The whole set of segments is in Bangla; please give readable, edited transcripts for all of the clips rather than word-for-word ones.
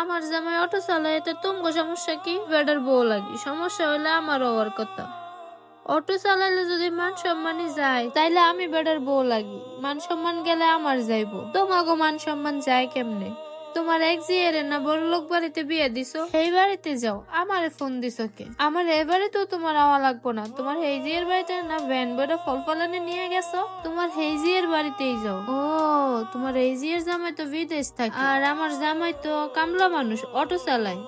আমার জামাই অটো চালায়, এতে তুমগো সমস্যা কি? বেটার বউ লাগি, সমস্যা হইলে আমারও হওয়ার কথা। অটো চালাইলে যদি মান সম্মানই যায়, তাইলে আমি বেটার বউ লাগি, মান সম্মান গেলে আমার যাইবো, তোমাগো মান সম্মান যায় কেমনে? তোমার এক জিয়ের না বড় লোক বাড়িতে বিয়ে দিছো, সেই বাড়িতে যাও, আমারে ফোন দিছো কে? আমার এই বাড়িতেও তোমার আওয়া লাগবো না, তোমার হেই জিয়ের বাড়িতে না ভ্যান বড় ফল ফলানে নিয়ে গেছো, তোমার হেই জিয়ের বাড়িতেই যাও। ও, তোমার এই জিয়ের জামাই তো বিদেশ থাকে, আর আমার জামাই তো কামলা মানুষ, অটো চালায়।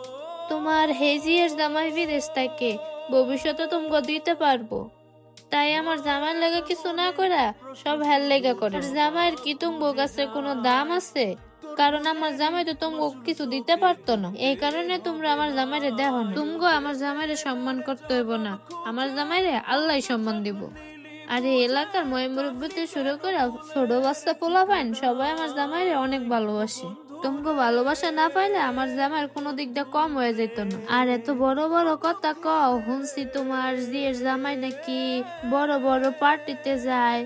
তোমার হেজিয়ের জামাই বিদেশ থাকে, ভবিষ্যতে তোমাকে দিতে পারবো, তাই আমার জামাইয়ের লেগে কিছু না করে সব হেল লেগে করে। জামাইয়ের কি তোমার কাছে কোনো দাম আছে? কারণ আমার জামাই তো তোমাকে কিছু দিতে পারতো না, এই কারণে তোমরা আমার জামাইরে দেখো না। তুমগো আমার জামাইরে সম্মান করতে হইব না, আমার জামাইরে আল্লাহ সম্মান দিব। আর এই এলাকার ময় মুরব্বীতে শুরু করে ছোট বাচ্চা পোলা পাইন সবাই আমার জামাইরে অনেক ভালোবাসে। তোমাকে ভালোবাসা না পাইলে আমার জামাইয়ের কোনো দিক দিয়ে কম হয়ে যেত না। আর এত বড় বড় কথা কও, শুনছি তোমার জিয়ের জামাই নাকি বড় বড় পার্টিতে যায়,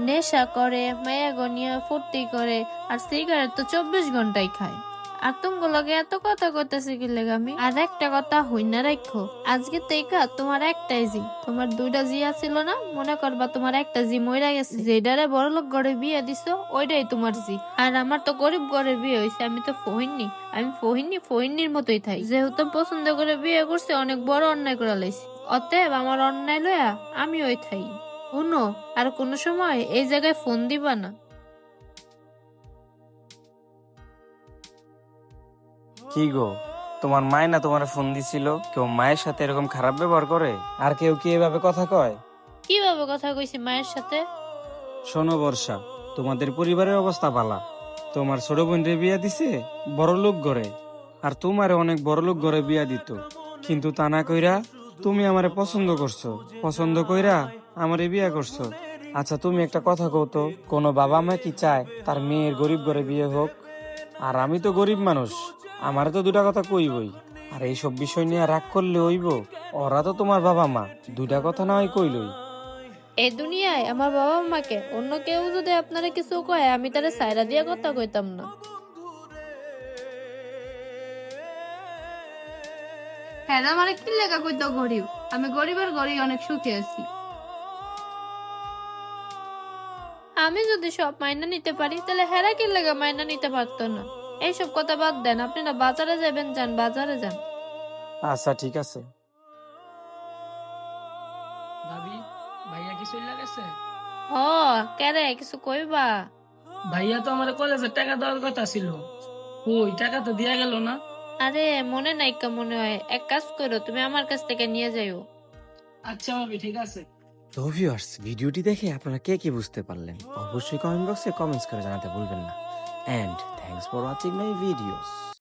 নেশা করে, মেয়ে গনিয়া ফুর্তি করে, আর সিগারেট তো 24 ঘন্টাই খায়। আর তুমগো লগে এত কথা কইতেছি কি লেগে আমি? আর একটা কথা হই না রাখো, আজকে তেকা তোমার একটাই জি, তোমার দুইটা জি আছিল না, মনে করবা তোমার একটা জি মইরা গেছে, যেটারে বড় লোক ঘরে বিয়ে দিছো ওইটাই তোমার জি। আর আমার তো গরিব ঘরে বিয়ে হয়েছে, আমি তো ফহিনী, আমি ফহিনীর মতোই থাই, যেহেতু পছন্দ করে বিয়ে করছে, অনেক বড় অন্যায় করে লাইছি, অতএব আমার অন্যায় লয়া আমি ওই থাই। শুনো, আর কোনো সময় এই জায়গায় ফোন দিবা না। কি গো, তোমার মায় না তোমার ফোন দিছিল? কেউ মায়ের সাথে এরকম খারাপ ব্যবহার করে? আর কেউ কি এভাবে কথা কয়? কিভাবে কথা কইছি মায়ের সাথে? শোনো বর্ষা, তোমাদের পরিবারের অবস্থা ভালা। তোমার ছোট বোনরে বিয়া দিছে বড় লোক ঘরে, আর তোমারে অনেক বড় লোক ঘরে বিয়া দিত, কিন্তু তা না কইরা তুমি আমারে পছন্দ করছো, পছন্দ কইরা আমারে বিয়া করছো। আচ্ছা তুমি একটা কথা কও তো, কোনো বাবা মা কি চায় তার মেয়ের গরিব ঘরে বিয়ে হোক? আর আমি তো গরিব মানুষ, আমারে তো দুটা কথা কইবই। আর এইসব বিষয় নিয়ে রাগ করলে হইব? ওরা তো তোমার বাবা মা, দুটা কথা না হয় কইলই। এই দুনিয়ায় আমার বাবা মাকে অন্য কেউ যদি আপনারা কিছু কয়, আমি তারা সাইরা দিয়ে কথা কইতাম না। হ্যাঁ, আমার কি লেখা কইতো গরিব? আমি গরিবের ঘরেই অনেক সুখে আছি। আমি যদি সব মাইনা নিতে পারি, তাহলে হেরা কি লেগে মাইনা নিতে পারতো না? এইসব কথা বাদ দেন, আপনি না বাজারে যাবেন, যান বাজারে যান। আচ্ছা ঠিক আছে। ভাবি, ভাইয়া কি চলে গেছে? হ, কেরে কিছু কইবা? ভাইয়া তো আমার কলেজের টাকা দেওয়ার কথা ছিল, ওই টাকা তো দিয়া গেল না। আরে মনে নাই কা, মনে হয় এক কাজ করো, তুমি আমার কাছ থেকে নিয়ে যাইও। আচ্ছা ভাবি, ঠিক আছে। তো ভিউয়ার্স, ভিডিওটি দেখে আপনারা কে কি বুঝতে পারলেন অবশ্যই কমেন্ট বক্সে কমেন্টস করে জানাতে ভুলবেন না। And thanks for watching my videos.